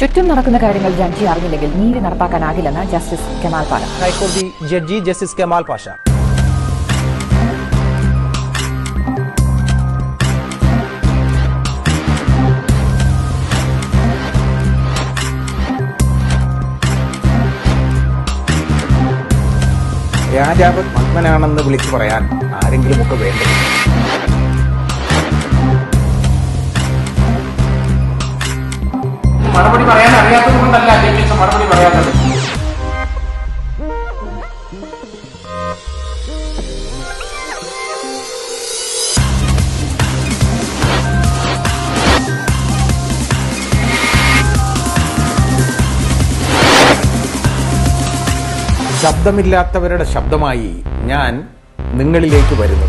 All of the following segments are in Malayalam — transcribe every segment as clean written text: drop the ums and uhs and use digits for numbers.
ചുറ്റും നടക്കുന്ന കാര്യങ്ങൾ ജഡ്ജി അറിഞ്ഞില്ലെങ്കിൽ നീതി നടപ്പാക്കാനാകില്ലെന്ന് ജസ്റ്റിസ് കെമാൽ പാഷ. ഹൈക്കോടതി ജഡ്ജി ജസ്റ്റിസ് കെമാൽ പാഷ. രാജാവ് മഗ്നനാണെന്ന് വിളിച്ചു പറയാൻ ആരെങ്കിലുമൊക്കെ വേണ്ടത്. മറുപടി പറയാൻ അറിയാത്തത് കൊണ്ടല്ല ജഡ്ജസ് മറുപടി പറയാത്തത്. ശബ്ദമില്ലാത്തവരുടെ ശബ്ദമായി ഞാൻ നിങ്ങളിലേക്ക് വരുന്നു.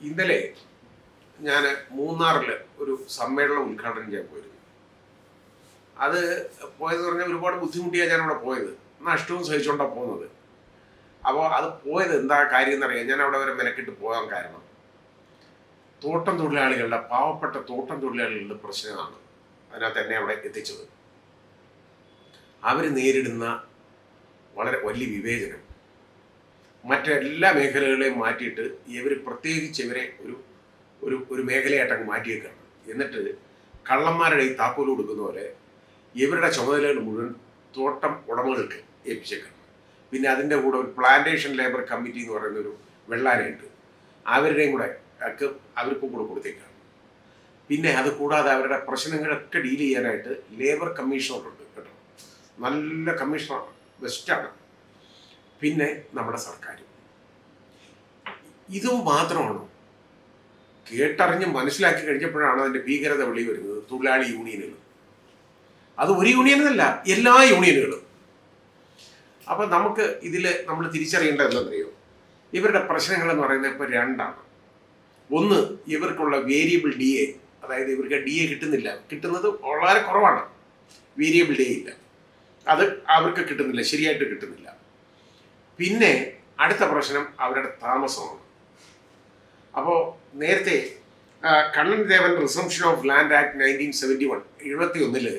ഇന്നലെ ഞാൻ മൂന്നാറിൽ ഒരു സമ്മേളനം ഉദ്ഘാടനം ചെയ്യാൻ പോയിരുന്നു. അത് പോയതെന്ന് പറഞ്ഞാൽ ഒരുപാട് ബുദ്ധിമുട്ടിയാണ് ഞാനവിടെ പോയത്. നഷ്ടവും സഹിച്ചുകൊണ്ടാണ് പോകുന്നത്. അപ്പോൾ അത് പോയത് എന്താ കാര്യം എന്നറിയാം. ഞാൻ അവിടെ വരെ മെനക്കെട്ട് പോകാൻ കാരണം തോട്ടം തൊഴിലാളികളുടെ പാവപ്പെട്ട തോട്ടം തൊഴിലാളികളുടെ പ്രശ്നമാണ് അതിനകത്ത് എന്നെ അവിടെ എത്തിച്ചത്. അവർ നേരിടുന്ന വളരെ വലിയ വിവേചനം മറ്റെല്ലാ മേഖലകളെയും മാറ്റിയിട്ട് ഇവർ പ്രത്യേകിച്ച് ഇവരെ ഒരു മേഖലയായിട്ടങ്ങ് മാറ്റിയേക്കാണ്. എന്നിട്ട് കള്ളന്മാരുടെ ഈ താക്കോൽ കൊടുക്കുന്ന പോലെ ഇവരുടെ ചുമതലകൾ മുഴുവൻ തോട്ടം ഉടമകൾക്ക് ഏൽപ്പിച്ചേക്കാണ്. പിന്നെ അതിൻ്റെ കൂടെ ഒരു പ്ലാന്റേഷൻ ലേബർ കമ്മിറ്റി എന്ന് പറയുന്നൊരു വെള്ളാനയുണ്ട്, അവരുടെയും കൂടെ അവർക്കും കൂടെ കൊടുത്തേക്കാണ്. പിന്നെ അത് കൂടാതെ അവരുടെ പ്രശ്നങ്ങളൊക്കെ ഡീൽ ചെയ്യാനായിട്ട് ലേബർ കമ്മീഷണറുണ്ട് കേട്ടോ. നല്ല കമ്മീഷണറാണ്, ബെസ്റ്റാണ്. പിന്നെ നമ്മുടെ സർക്കാർ. ഇതും മാത്രമാണോ? കേട്ടറിഞ്ഞ് മനസ്സിലാക്കി കഴിഞ്ഞപ്പോഴാണ് അതിൻ്റെ ഭീകരത വെളി വരുന്നത്. തൊഴിലാളി യൂണിയനുകൾ, അത് ഒരു യൂണിയനല്ല, എല്ലാ യൂണിയനുകളും. അപ്പം നമുക്ക് ഇതിൽ നമ്മൾ തിരിച്ചറിയേണ്ടത് എന്താണെന്നറിയോ? ഇവരുടെ പ്രശ്നങ്ങളെന്ന് പറയുന്നത് ഇപ്പോൾ രണ്ടാണ്. ഒന്ന്, ഇവർക്കുള്ള വേരിയബിൾ ഡി എ, അതായത് ഇവർക്ക് ഡി എ കിട്ടുന്നില്ല, കിട്ടുന്നത് വളരെ കുറവാണ്. വേരിയബിൾ ഡി എ ഇല്ല, അത് അവർക്ക് കിട്ടുന്നില്ല, ശരിയായിട്ട് കിട്ടുന്നില്ല. പിന്നെ അടുത്ത പ്രശ്നം അവരുടെ താമസമാണ്. അപ്പോൾ നേരത്തെ Kannan Devan റിസംപ്ഷൻ of land act 1971 71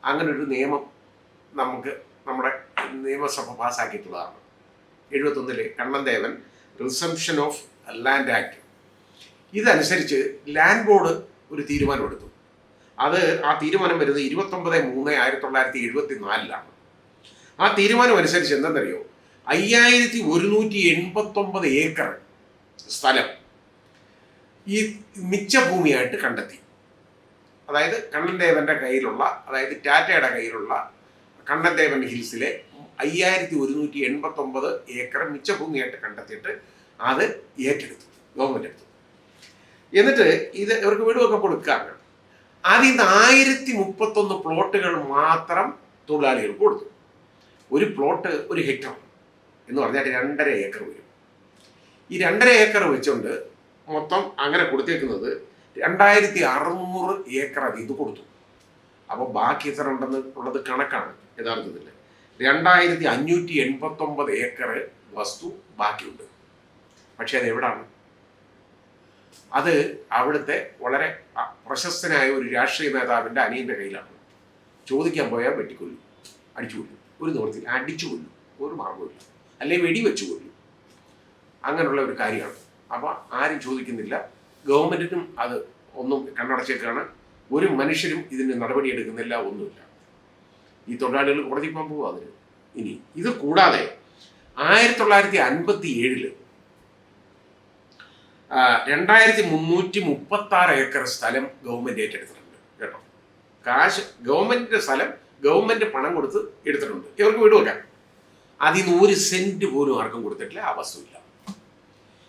അങ്ങനൊരു നിയമം നമ്മുടെ നിയമസഭ പാസ്സാക്കിയിട്ടുള്ളതാണ്. 71 Kannan Devan റിസംപ്ഷൻ of land act. ഇതനുസരിച്ച് ലാൻഡ് ബോർഡ് ഒരു തീരുമാനമെടുത്തു. ആ തീരുമാനം വരുന്നത് 29/3/1974 ആ തീരുമാനം അനുസരിച്ച് എന്തെന്നറിയോ? 5189 ഏക്കർ സ്ഥലം ഈ മിച്ചഭൂമിയായിട്ട് കണ്ടെത്തി. അതായത് കണ്ണൻ ദേവന്റെ കയ്യിലുള്ള, അതായത് ടാറ്റയുടെ കയ്യിലുള്ള കണ്ണൻ ദേവൻ ഹിൽസിലെ 5189 ഏക്കർ മിച്ചഭൂമിയായിട്ട് കണ്ടെത്തിയിട്ട് അത് ഏറ്റെടുത്തു, ഗവൺമെന്റ് എടുത്തു. എന്നിട്ട് ഇത് ഇവർക്ക് വീടുമൊക്കെ കൊടുക്കാറുണ്ട്. ആദ്യം 1031 പ്ലോട്ടുകൾ മാത്രം തൊഴിലാളികൾക്ക് കൊടുത്തു. ഒരു പ്ലോട്ട് 1 ഹെക്ടർ എന്ന് പറഞ്ഞാൽ 2.5 ഏക്കർ വരും. ഈ 2.5 ഏക്കർ വെച്ചുകൊണ്ട് മൊത്തം അങ്ങനെ കൊടുത്തേക്കുന്നത് 2600 ഏക്കർ അത് ഇത് കൊടുത്തു. അപ്പോൾ ബാക്കി എത്ര ഉണ്ടെന്ന് ഉള്ളത് കണക്കാണ് യഥാർത്ഥത്തിൽ. 2589 ഏക്കർ വസ്തു ബാക്കിയുണ്ട്. പക്ഷെ അത് എവിടാണ്? അത് അവിടുത്തെ വളരെ പ്രശസ്തനായ ഒരു രാഷ്ട്രീയ നേതാവിൻ്റെ അനിയൻ്റെ കയ്യിലാണ്. ചോദിക്കാൻ പോയാൽ വെട്ടിക്കൊല്ലും, അടിച്ചു കൊല്ലും. ഒരു നിവൃത്തിയിൽ അടിച്ചു കൊല്ലും, ഒരു മാർഗമില്ല. അല്ലെങ്കിൽ വെടിവെച്ചു കൊല്ലും. അങ്ങനെയുള്ള ഒരു കാര്യമാണ്. അപ്പോൾ ആരും ചോദിക്കുന്നില്ല. ഗവൺമെൻറ്റിനും അത് ഒന്നും കണ്ണടച്ചേക്കാണ്. ഒരു മനുഷ്യരും ഇതിന് നടപടിയെടുക്കുന്നില്ല, ഒന്നുമില്ല. ഈ തൊഴിലാളികൾ കോടതി പോകാൻ പോകും അതിന്. ഇനി ഇത് കൂടാതെ 1957 2336 ഏക്കർ സ്ഥലം ഗവൺമെന്റ് ഏറ്റെടുത്തിട്ടുണ്ട് കേട്ടോ. കാശ് ഗവൺമെന്റിന്റെ സ്ഥലം ഗവൺമെന്റ് പണം കൊടുത്ത് എടുത്തിട്ടുണ്ട് ഇവർക്ക് വീട് വെക്കാൻ. അതിൽ 1 സെന്റ് പോലും ആർക്കും കൊടുത്തിട്ടില്ല. ആ വസ്തുവില്ല.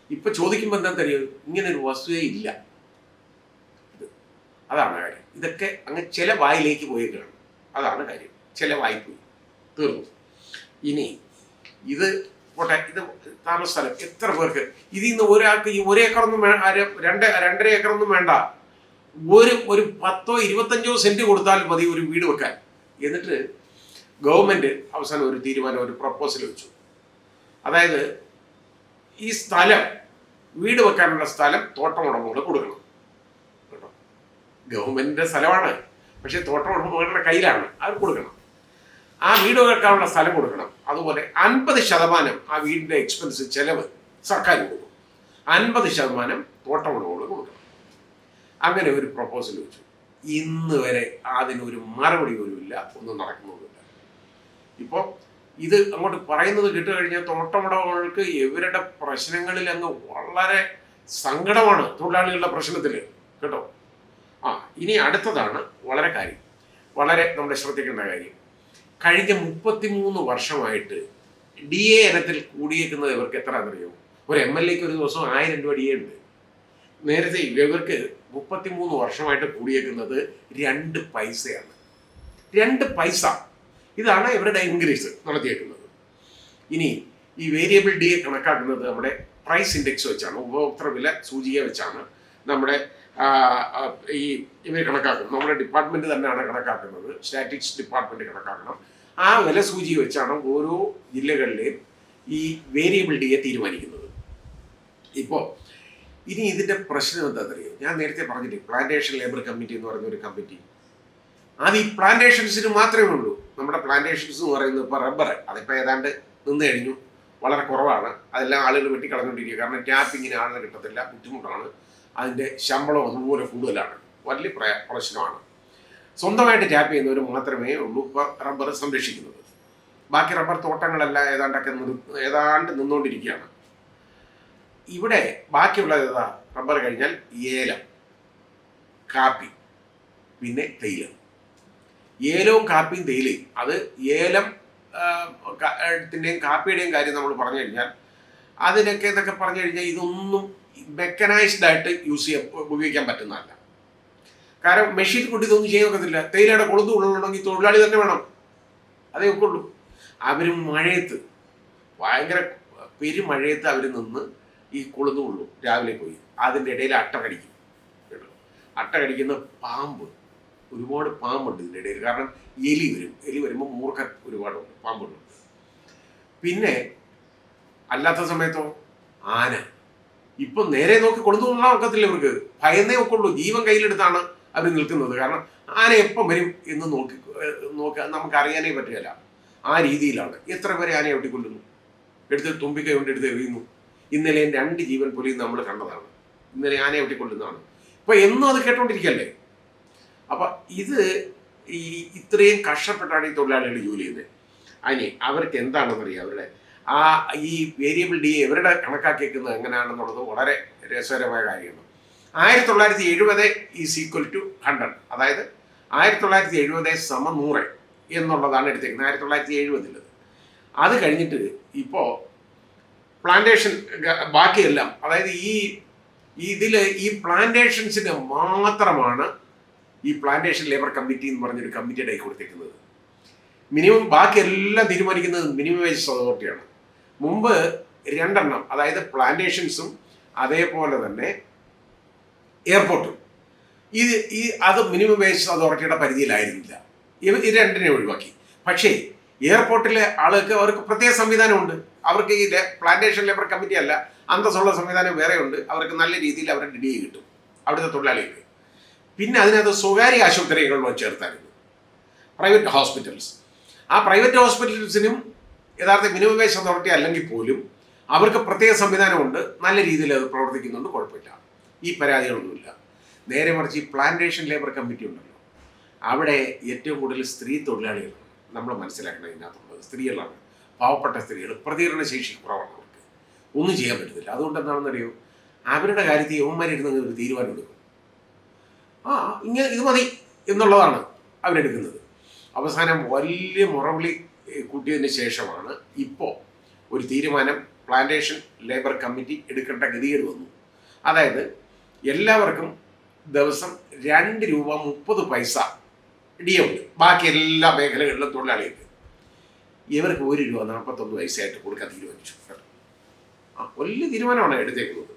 ഇപ്പൊ ചോദിക്കുമ്പോൾ എന്താ തരിക? ഇങ്ങനെ ഒരു വസ്തുവേ ഇല്ല. അതാണ് കാര്യം. ഇതൊക്കെ അങ്ങ് ചില വായിലേക്ക് പോയേക്കാണ്. അതാണ് കാര്യം. ചില വായി പോയി, തീർന്നു. ഇനി ഇത് പോട്ടെ, ഇത് താമസ സ്ഥലം എത്ര പേർക്ക്? ഇതിൽ നിന്ന് ഒരാൾക്ക് ഈ 1 ഏക്കറൊന്നും 2.5 ഏക്കറൊന്നും വേണ്ട. ഒരു 10 25 സെന്റ് കൊടുത്താൽ മതി ഒരു വീട് വെക്കാൻ. എന്നിട്ട് ഗവൺമെന്റ് അവസാനം ഒരു തീരുമാനം, ഒരു പ്രപ്പോസൽ വെച്ചു. അതായത് ഈ സ്ഥലം, വീട് വെക്കാനുള്ള സ്ഥലം തോട്ടമുടമകൾ കൊടുക്കണം കേട്ടോ. ഗവൺമെന്റിന്റെ സ്ഥലമാണ്, പക്ഷെ തോട്ടം ഉടമകളുടെ കയ്യിലാണ്, അവർ കൊടുക്കണം. ആ വീട് വെക്കാനുള്ള സ്ഥലം കൊടുക്കണം. അതുപോലെ 50% ആ വീടിന്റെ എക്സ്പെൻസ് ചെലവ് സർക്കാർ കൊടുക്കും, 50% തോട്ടം ഉടമകൾ കൊടുക്കണം. അങ്ങനെ ഒരു പ്രപ്പോസൽ വെച്ചു. ഇന്ന് വരെ അതിനൊരു മറുപടി പോലും ഇല്ല, ഒന്നും നടക്കുന്നതുമില്ല. ഇപ്പോൾ ഇത് അങ്ങോട്ട് പറയുന്നത് കിട്ടുകഴിഞ്ഞാൽ തോട്ടമുടമകൾക്ക് ഇവരുടെ പ്രശ്നങ്ങളിൽ അങ്ങ് വളരെ സങ്കടമാണ്, തൊഴിലാളികളുടെ പ്രശ്നത്തിൽ കേട്ടോ. ഇനി അടുത്തതാണ് വളരെ കാര്യം, വളരെ നമ്മൾ ശ്രദ്ധിക്കേണ്ട കാര്യം. കഴിഞ്ഞ 33 വർഷമായിട്ട് DA ഇനത്തിൽ കൂടിയേക്കുന്നത് ഇവർക്ക് എത്ര അറിയോ? ഒരു MLA ഒരു ദിവസം 1000 രൂപ DA ഉണ്ട്. നേരത്തെ ഇവർക്ക് 33 വർഷമായിട്ട് കൂടിയേക്കുന്നത് 2 പൈസയാണ്. 2 പൈസ. ഇതാണ് ഇവരുടെ ഇൻക്രീസ് നടത്തിയേക്കുന്നത്. ഇനി ഈ വേരിയബിൾ DA കണക്കാക്കുന്നത് നമ്മുടെ പ്രൈസ് ഇൻഡെക്സ് വെച്ചാണ്, ഉപഭോക്തൃ വില സൂചിക വെച്ചാണ് നമ്മുടെ ഇവർ കണക്കാക്കുന്നത്. നമ്മുടെ ഡിപ്പാർട്ട്മെന്റ് തന്നെയാണ് കണക്കാക്കുന്നത്, സ്റ്റാറ്റിസ്റ്റിക്സ് ഡിപ്പാർട്ട്മെന്റ് കണക്കാക്കണം. ആ വില സൂചിക വെച്ചാണ് ഓരോ ജില്ലകളിലെയും ഈ വേരിയബിൾ DA തീരുമാനിക്കുന്നത്. ഇപ്പോൾ ഇനി ഇതിന്റെ പ്രശ്നം എന്താണെന്നറിയോ? ഞാൻ നേരത്തെ പറഞ്ഞില്ലേ, പ്ലാന്റേഷൻ ലേബർ കമ്മിറ്റി എന്ന് പറയുന്ന ഒരു കമ്മിറ്റി, അത് ഈ പ്ലാന്റേഷൻസിന് മാത്രമേ ഉള്ളൂ. നമ്മുടെ പ്ലാന്റേഷൻസ് എന്ന് പറയുന്നത് ഇപ്പോൾ റബ്ബർ, അതിപ്പോൾ ഏതാണ്ട് നിന്ന് കഴിഞ്ഞു, വളരെ കുറവാണ്. അതെല്ലാം ആളുകൾ വെട്ടിക്കളഞ്ഞുകൊണ്ടിരിക്കുക. കാരണം ടാപ്പിങ്ങിന് ആളുകൾ കിട്ടത്തില്ല, ബുദ്ധിമുട്ടാണ്. അതിൻ്റെ ശമ്പളം അതുപോലെ കൂടുതലാണ്, വലിയ പ്രശ്നമാണ്. സ്വന്തമായിട്ട് ടാപ്പ് ചെയ്യുന്നവർ മാത്രമേ ഉള്ളൂ ഇപ്പോൾ റബ്ബർ സംരക്ഷിക്കുന്നത്. ബാക്കി റബ്ബർ തോട്ടങ്ങളെല്ലാം ഏതാണ്ട് നിന്നുകൊണ്ടിരിക്കുകയാണ്. ഇവിടെ ബാക്കിയുള്ളത് ഏതാ? റബ്ബർ കഴിഞ്ഞാൽ ഏലം, കാപ്പി, പിന്നെ തേയില. ഏലവും കാപ്പിയും തേയിലയും, അത് ഏലം ത്തിൻ്റെയും കാപ്പിയുടെയും കാര്യം നമ്മൾ പറഞ്ഞു കഴിഞ്ഞാൽ അതിനൊക്കെ എന്നൊക്കെ പറഞ്ഞു കഴിഞ്ഞാൽ ഇതൊന്നും മെക്കനൈസ്ഡ് ആയിട്ട് ഉപയോഗിക്കാൻ പറ്റുന്നതല്ല. കാരണം മെഷീൻ കൊണ്ട് ഇതൊന്നും ചെയ്യാൻ ഒക്കത്തില്ല. തേയിലയുടെ കൊളുത്ത് കൊള്ളണമെങ്കിൽ തൊഴിലാളി തന്നെ വേണം, അതേ ഒക്കെ ഉള്ളൂ. അവരും മഴയത്ത്, ഭയങ്കര പെരുമഴയത്ത് അവർ നിന്ന് ഈ കൊളുത്ത് കൊള്ളും. രാവിലെ പോയി അതിൻ്റെ ഇടയിൽ അട്ട കടിക്കും കേട്ടോ. അട്ട കടിക്കുന്ന പാമ്പ്, ഒരുപാട് പാമ്പുണ്ട് ഇതിൻ്റെ ഇടയിൽ. കാരണം എലി വരുമ്പോൾ മൂർഖൻ ഒരുപാടുണ്ട്, പാമ്പുണ്ട്. പിന്നെ അല്ലാത്ത സമയത്തോ ആന. ഇപ്പം നേരെ നോക്കി കൊളുത്തു കൊള്ളാൻ ഒക്കത്തില്ല ഇവർക്ക്, ഭയന്നേ ഒക്കെ ഉള്ളൂ. ജീവൻ കയ്യിലെടുത്താണ് അവർ നിൽക്കുന്നത്. കാരണം ആന എപ്പം വരും എന്ന് നോക്കി നമുക്ക് അറിയാനേ പറ്റുകയില്ല. ആ രീതിയിലാണ്. എത്ര പേരെ ആനയെ ഒട്ടിക്കൊല്ലുന്നു, എടുത്ത് തുമ്പിക്കൈ കൊണ്ട് എടുത്ത് എറിയുന്നു. ഇന്നലെയും 2 ജീവൻ പോലും നമ്മൾ കണ്ടതാണ്. ഇന്നലെ ആനയെ ഒട്ടിക്കൊല്ലുന്നതാണ്. ഇപ്പൊ എന്നും അത് കേട്ടോണ്ടിരിക്കല്ലേ. അപ്പൊ ഇത് ഇത്രയും കഷ്ടപ്പെട്ടാണ് ഈ തൊഴിലാളികൾ ജോലി ചെയ്യുന്നത്. അതിന് അവർക്ക് എന്താണെന്നറിയാം, അവരുടെ ഈ വേരിയബിൾ DA ഇവരുടെ കണക്കാക്കിയേക്കുന്നത് എങ്ങനെയാണെന്നുള്ളത് വളരെ രസകരമായ കാര്യമാണ്. 1970 ഈസ് ഈക്വൽ ടു 100, അതായത് 1970 സമം 100 എന്നുള്ളതാണ് എടുത്തേക്കുന്നത്. 1970. അത് കഴിഞ്ഞിട്ട് ഇപ്പോൾ പ്ലാന്റേഷൻ ബാക്കിയെല്ലാം, അതായത് ഈ പ്ലാന്റേഷൻസിന് മാത്രമാണ് ഈ പ്ലാന്റേഷൻ ലേബർ കമ്മിറ്റി എന്ന് പറഞ്ഞൊരു കമ്മിറ്റിയുടെ കൈ കൊടുത്തേക്കുന്നത്. മിനിമം ബാക്കി എല്ലാം തീരുമാനിക്കുന്നത് മിനിമം വേജസ് അതോറിറ്റിയാണ്. മുമ്പ് 2 എണ്ണം, അതായത് പ്ലാന്റേഷൻസും അതേപോലെ തന്നെ എയർപോർട്ടും, അത് മിനിമം വേജസ് അതോറിറ്റിയുടെ പരിധിയിലായിരുന്നില്ല. ഇത് 2നെ ഒഴിവാക്കി. പക്ഷേ എയർപോർട്ടിലെ ആൾക്ക് അവർക്ക് പ്രത്യേക സംവിധാനമുണ്ട്. അവർക്ക് ഈ പ്ലാന്റേഷൻ ലേബർ കമ്മിറ്റി അല്ല, അന്തസ്സുള്ള സംവിധാനം വേറെ ഉണ്ട്. അവർക്ക് നല്ല രീതിയിൽ അവരുടെ DA കിട്ടും അവിടുത്തെ തൊഴിലാളികൾക്ക്. പിന്നെ അതിനകത്ത് സ്വകാര്യ ആശുപത്രികളിലോ ചേർത്തായിരുന്നു, പ്രൈവറ്റ് ഹോസ്പിറ്റൽസ്. ആ പ്രൈവറ്റ് ഹോസ്പിറ്റൽസിനും യഥാർത്ഥ മിനിമം വേജ് അതോറിറ്റി അല്ലെങ്കിൽ പോലും അവർക്ക് പ്രത്യേക സംവിധാനമുണ്ട്, നല്ല രീതിയിൽ അത് പ്രവർത്തിക്കുന്നുണ്ട്, കുഴപ്പമില്ല, ഈ പരാതികളൊന്നുമില്ല. നേരെ മറിച്ച് ഈ പ്ലാന്റേഷൻ ലേബർ കമ്മിറ്റി ഉണ്ടല്ലോ, അവിടെ ഏറ്റവും കൂടുതൽ സ്ത്രീ തൊഴിലാളികളാണ്. നമ്മൾ മനസ്സിലാക്കണം, ഇതിനകത്തുള്ളത് സ്ത്രീകളാണ്, പാവപ്പെട്ട സ്ത്രീകൾ. പ്രതികരണ ശേഷി കുറവാണ്, അവർക്ക് ഒന്നും ചെയ്യാൻ പറ്റത്തില്ല. അതുകൊണ്ട് എന്താണെന്നറിയോ, അവരുടെ കാര്യത്തിൽ യവന്മാരിരുന്ന് ഒരു തീരുമാനം എടുക്കും. ഇങ്ങനെ ഇത് മതി എന്നുള്ളതാണ് അവരെടുക്കുന്നത്. അവസാനം വലിയ മുറവിളി കൂട്ടിയതിന് ശേഷമാണ് ഇപ്പോൾ ഒരു തീരുമാനം പ്ലാന്റേഷൻ ലേബർ കമ്മിറ്റി എടുക്കേണ്ട ഗതികേട് വന്നു. അതായത് എല്ലാവർക്കും ദിവസം 2 രൂപ 30 പൈസ DA ഉണ്ട്, ബാക്കി എല്ലാ മേഖലകളിലും തൊഴിലാളികൾക്ക്. ഇവർക്ക് 1 രൂപ 41 പൈസയായിട്ട് കൊടുക്കാൻ തീരുമാനിച്ചു. വലിയ തീരുമാനമാണ് എടുത്തേക്കുന്നത്.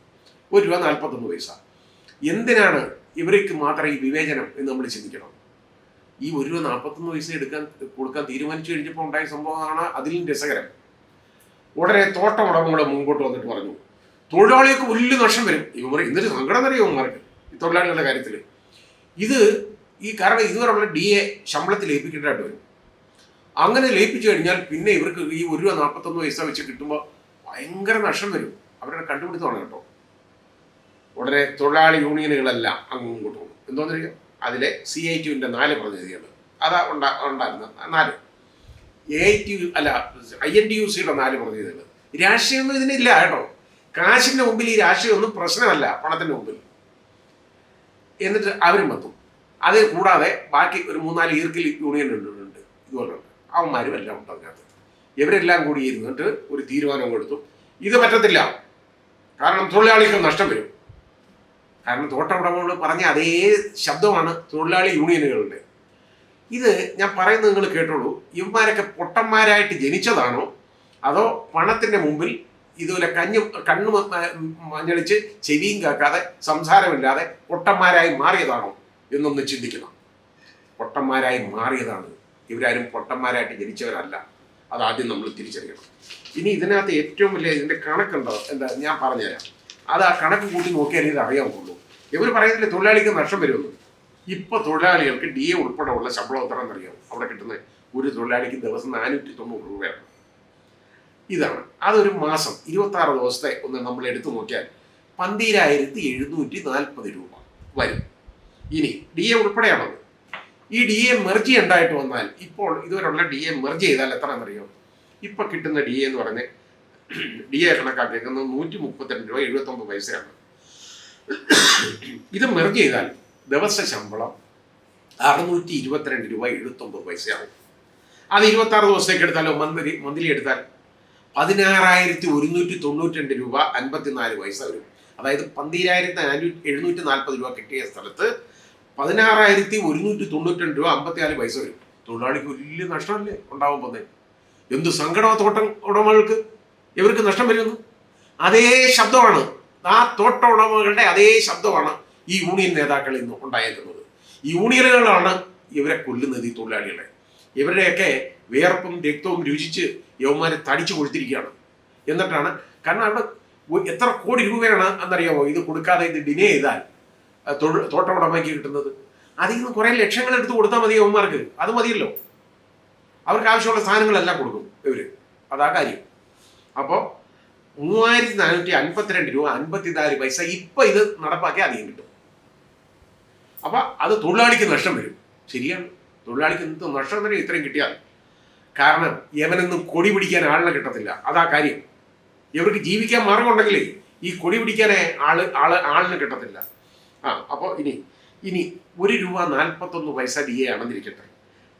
1 രൂപ 41 പൈസ. എന്തിനാണ് ഇവർക്ക് മാത്രം ഈ വിവേചനം എന്ന് നമ്മൾ ചിന്തിക്കണം. ഈ 1 രൂപ 41 പൈസ കൊടുക്കാൻ തീരുമാനിച്ചു കഴിഞ്ഞപ്പോൾ ഉണ്ടായ സംഭവമാണ് അതിലും രസകരം. ഉടനെ തോട്ടം ഉടമകൾ മുമ്പോട്ട് വന്നിട്ട് പറഞ്ഞു, തൊഴിലാളികൾക്ക് വലിയ നഷ്ടം വരും. എന്നിട്ട് സങ്കടം അറിയാം ഇവന്മാർക്ക് ഈ തൊഴിലാളികളുടെ കാര്യത്തിൽ. ഇത് കാരണം ഇതുവരെയുള്ള DA ശമ്പളത്തിൽ ലയിപ്പിക്കേണ്ടതായിട്ട് വരും. അങ്ങനെ ലയിപ്പിച്ചു കഴിഞ്ഞാൽ പിന്നെ ഇവർക്ക് ഈ ₹1.41 വെച്ച് കിട്ടുമ്പോൾ ഭയങ്കര നഷ്ടം വരും. അവരുടെ കണ്ടുപിടുത്തമാണ് കേട്ടോ. ഉടനെ തൊഴിലാളി യൂണിയനുകളെല്ലാം അങ്ങോട്ട് പോകും. എന്തോന്നറിയോ, അതിലെ CITUവിൻ്റെ 4 പ്രതിനിധികൾ, അതാ ഉണ്ടായിരുന്ന 4, INTUCയുടെ 4 പ്രതിനിധികൾ. രാഷ്ട്രീയമൊന്നും ഇതിനില്ല കേട്ടോ. കാശിൻ്റെ മുമ്പിൽ ഈ രാഷ്ട്രീയമൊന്നും പ്രശ്നമല്ല, പണത്തിൻ്റെ മുമ്പിൽ. എന്നിട്ട് അവരും വന്നു. അത് കൂടാതെ ബാക്കി ഒരു 3-4 ഈർക്കിൽ യൂണിയൻ ഉണ്ട്, ഇതുപോലുണ്ട്. അവന്മാരും എല്ലാം ഉണ്ട് അതിനകത്ത്. ഇവരെല്ലാം കൂടി ഇരുന്നിട്ട് ഒരു തീരുമാനം കൊടുത്തു, ഇത് പറ്റത്തില്ല, കാരണം തൊഴിലാളിക്ക് നഷ്ടം വരും. കാരണം തോട്ട ഉടമകൾ പറഞ്ഞ അതേ ശബ്ദമാണ് തൊഴിലാളി യൂണിയനുകളുടെ. ഇത് ഞാൻ പറയുന്നത് നിങ്ങൾ കേട്ടോളൂ. ഇവന്മാരൊക്കെ പൊട്ടന്മാരായിട്ട് ജനിച്ചതാണോ അതോ പണത്തിൻ്റെ മുമ്പിൽ ഇതുപോലെ കണ്ണു മഞ്ഞളിച്ച് ചെവിയും കേൾക്കാതെ സംസാരമില്ലാതെ പൊട്ടന്മാരായി മാറിയതാണോ എന്നൊന്ന് ചിന്തിക്കണം. പൊട്ടന്മാരായി മാറിയതാണ്. ഇവരാരും പൊട്ടന്മാരായിട്ട് ജനിച്ചവരല്ല. അതാദ്യം നമ്മൾ തിരിച്ചറിയണം. ഇനി ഇതിനകത്ത് ഏറ്റവും വലിയ ഇതിൻ്റെ കണക്കുണ്ടോ എന്താ ഞാൻ പറഞ്ഞുതരാം. അത് ആ കണക്ക് കൂട്ടി നോക്കിയാൽ ഇത് അറിയാവുള്ളൂ. ഇവർ പറയുന്നില്ല തൊഴിലാളിക്ക് നഷ്ടം വരുമെന്ന്. ഇപ്പോൾ തൊഴിലാളികൾക്ക് DA ഉൾപ്പെടെ ഉള്ള ശമ്പളം എത്ര എന്നറിയാം. അവിടെ കിട്ടുന്ന ഒരു തൊഴിലാളിക്ക് ദിവസം 490 രൂപയാണ്. ഇതാണ് അതൊരു മാസം 26 ദിവസത്തെ ഒന്ന് നമ്മൾ എടുത്തു നോക്കിയാൽ 12,740 രൂപ വരും. ഇനി DA ഉൾപ്പെടെയാണത്. ഈ DA മെർജ് ഉണ്ടായിട്ട് വന്നാൽ ഇപ്പോൾ ഇതുവരെയുള്ള DA മെർജ് ചെയ്താൽ എത്ര എന്നറിയോ? ഇപ്പം കിട്ടുന്ന DA എന്ന് പറഞ്ഞ് DA കണക്കാക്കിയിരിക്കുന്നത് 132.79 രൂപയാണ്. ഇത് മെർജ് ചെയ്താൽ ദിവസ ശമ്പളം 622.79 രൂപ ആവും. അത് 26 ദിവസത്തേക്ക് എടുത്താലോ മന്ത്ലി എടുത്താൽ 16,192 രൂപ 54 പൈസ വരും. അതായത് 12,740 രൂപ കിട്ടിയ സ്ഥലത്ത് 16,192 രൂപ 54 പൈസ വരും. തൊഴിലാളിക്ക് വലിയ നഷ്ടമല്ലേ ഉണ്ടാവാൻ പോകുന്നത്. എന്ത് സങ്കടമാ തോട്ടം ഉടമകൾക്ക്, ഇവർക്ക് നഷ്ടം വരുന്നു. അതേ ശബ്ദമാണ്, ആ തോട്ട ഉടമകളുടെ അതേ ശബ്ദമാണ് ഈ യൂണിയൻ നേതാക്കളിൽ നിന്ന് ഉണ്ടായിരിക്കുന്നത്. ഈ യൂണിയനുകളാണ് ഇവരെ കൊല്ലുന്നത്, ഈ തൊഴിലാളികളെ. ഇവരുടെയൊക്കെ വിയർപ്പും രക്തവും രുചിച്ച് യവന്മാരെ തടിച്ചു കൊടുത്തിരിക്കുകയാണ്. എന്നിട്ടാണ്, കാരണം അവിടെ എത്ര കോടി രൂപയാണ് എന്നറിയാമോ ഇത് കൊടുക്കാതെ ഇത് ഡിനേ ചെയ്താൽ തോട്ട ഉടമയ്ക്ക് കിട്ടുന്നത്. അതിൽ നിന്ന് കുറേ ലക്ഷങ്ങൾ എടുത്ത് കൊടുത്താൽ മതി യവന്മാർക്ക്. അത് മതിയല്ലോ. അവർക്ക് ആവശ്യമുള്ള സാധനങ്ങളെല്ലാം കൊടുക്കും ഇവർ. അതാ കാര്യം. അപ്പോൾ 3,452 രൂപ 54 പൈസ ഇപ്പം ഇത് നടപ്പാക്കി അധികം കിട്ടും. അപ്പം അത് തൊഴിലാളിക്ക് നഷ്ടം വരും. ശരിയാണ്, തൊഴിലാളിക്ക് എന്ത് നഷ്ടം തന്നെ ഇത്രയും കിട്ടിയാൽ. കാരണം യവനൊന്നും കൊടി പിടിക്കാൻ ആളിനെ കിട്ടത്തില്ല. അതാ കാര്യം. ഇവർക്ക് ജീവിക്കാൻ മാർഗമുണ്ടെങ്കിലേ ഈ കൊടി പിടിക്കാനേ ആളിനെ കിട്ടത്തില്ല. അപ്പോൾ ഇനി ₹1.41 DA ആണെന്നിരിക്കട്ടെ.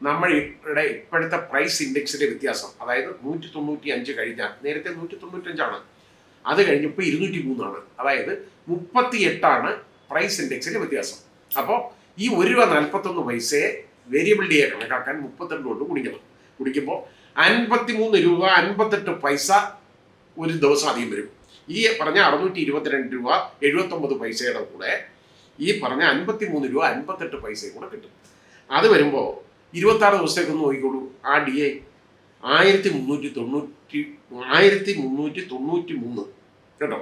നമ്മളുടെ ഇപ്പോഴത്തെ പ്രൈസ് ഇൻഡെക്സിന്റെ വ്യത്യാസം, അതായത് 195 കഴിഞ്ഞാൽ, നേരത്തെ 195 അത് കഴിഞ്ഞപ്പോൾ 203 അതായത് 38 പ്രൈസ് ഇൻഡെക്സിന്റെ വ്യത്യാസം. അപ്പോൾ ഈ ₹1.41 വേരിയബിൾ DA കണക്കാക്കാൻ 32 കൊണ്ട് ഗുണിക്കണം. ഗുണിക്കുമ്പോൾ 53 രൂപ 58 ഒരു ദിവസം അധികം വരും. ഈ പറഞ്ഞ 622 രൂപ 79 കൂടെ ഈ പറഞ്ഞ 53 രൂപ 58 കൂടെ കിട്ടും. അത് വരുമ്പോൾ 26 ദിവസത്തേക്കൊന്ന് നോക്കിക്കോളൂ. ആ DA 1393 കേട്ടോ,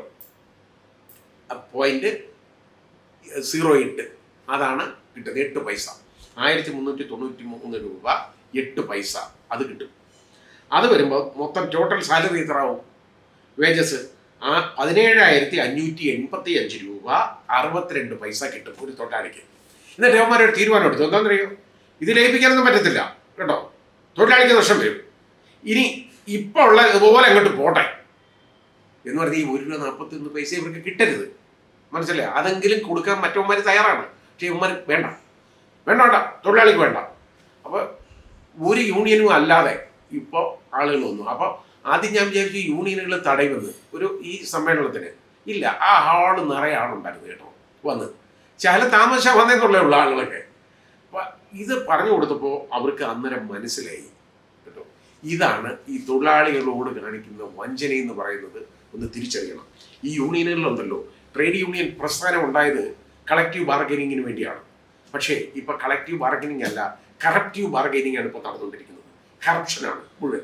0.08 അതാണ് കിട്ടുന്നത്. 8 പൈസ, 1393 രൂപ 8 പൈസ അത് കിട്ടും. അത് വരുമ്പോൾ മൊത്തം ടോട്ടൽ സാലറി എത്ര ആവും? വേജസ് 17,585 രൂപ 62 പൈസ കിട്ടും ഒരു തൊഴിലാളിക്ക്. എന്നിട്ട് യവന്മാരൊരു തീരുമാനം എടുത്തു. എന്താണെന്നറിയോ? ഇത് ലയിപ്പിക്കാനൊന്നും പറ്റത്തില്ല കേട്ടോ, തൊഴിലാളിക്ക് നഷ്ടം വരും. ഇനി ഇപ്പോൾ ഉള്ള ഇതുപോലെ അങ്ങോട്ട് പോട്ടെ എന്ന് പറഞ്ഞാൽ ഈ ₹1.41 ഇവർക്ക് കിട്ടരുത്. മനസ്സിലായി? അതെങ്കിലും കൊടുക്കാൻ മറ്റവന്മാർ തയ്യാറാണ്. പക്ഷേ ഇവന്മാർ വേണ്ട, തൊഴിലാളിക്ക് വേണ്ട. അപ്പോൾ ഒരു യൂണിയനും അല്ലാതെ ഇപ്പോൾ ആളുകൾ വന്നു. അപ്പോൾ ആദ്യം ഞാൻ വിചാരിച്ചു യൂണിയനുകൾ തടയുമെന്ന് ഈ സമ്മേളനത്തിന്. ഇല്ല, ആ ഹാള് നിറയെ ആളുണ്ടായിരുന്നു കേട്ടോ വന്ന്. ചില താമസം വന്നേക്കുള്ളേ ഉള്ള ആളുകളൊക്കെ. അപ്പം ഇത് പറഞ്ഞു കൊടുത്തപ്പോൾ അവർക്ക് അന്നേരം മനസ്സിലായി കേട്ടോ, ഇതാണ് ഈ തൊഴിലാളികളോട് കാണിക്കുന്ന വഞ്ചന എന്ന് പറയുന്നത്. ഒന്ന് തിരിച്ചറിയണം. ഈ യൂണിയനുകളുണ്ടല്ലോ, ട്രേഡ് യൂണിയൻ പ്രസ്ഥാനം ഉണ്ടായത് കളക്റ്റീവ് ബാർഗനിങ്ങിന് വേണ്ടിയാണ്. പക്ഷേ ഇപ്പം കളക്റ്റീവ് ബാർഗനിങ് അല്ല, കറപ്റ്റീവ് ബാർഗനിങ് ആണ് ഇപ്പോൾ നടന്നുകൊണ്ടിരിക്കുന്നത്. കറപ്ഷനാണ് മുഴുവൻ.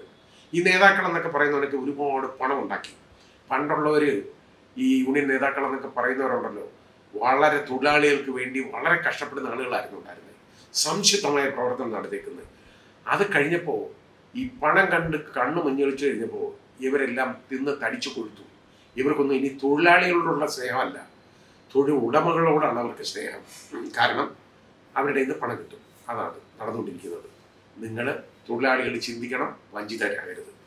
ഈ നേതാക്കൾ എന്നൊക്കെ പറയുന്നവരൊക്കെ ഒരുപാട് പണം ഉണ്ടാക്കി. പണ്ടുള്ളവർ ഈ യൂണിയൻ നേതാക്കൾ എന്നൊക്കെ പറയുന്നവരുണ്ടല്ലോ, വളരെ തൊഴിലാളികൾക്ക് വേണ്ടി വളരെ കഷ്ടപ്പെടുന്ന ആളുകളായിരുന്നു ഉണ്ടായിരുന്നത്. സംശുദ്ധമായ പ്രവർത്തനം നടത്തിയേക്കുന്നത്. അത് കഴിഞ്ഞപ്പോൾ ഈ പണം കണ്ട് കണ്ണ് മഞ്ഞളിച്ചു കഴിഞ്ഞപ്പോൾ ഇവരെല്ലാം തിന്ന് തടിച്ചു കൊഴുത്തു. ഇവർക്കൊന്നും ഇനി തൊഴിലാളികളോടുള്ള സ്നേഹമല്ല, തൊഴിൽ ഉടമകളോടാണ് അവർക്ക് സ്നേഹം. കാരണം അവരുടെ ഇന്ന് പണം കിട്ടും. അതാണ് നടന്നുകൊണ്ടിരിക്കുന്നത്. നിങ്ങൾ തൊഴിലാളികൾ ചിന്തിക്കണം, വഞ്ചിതരാകരുത്.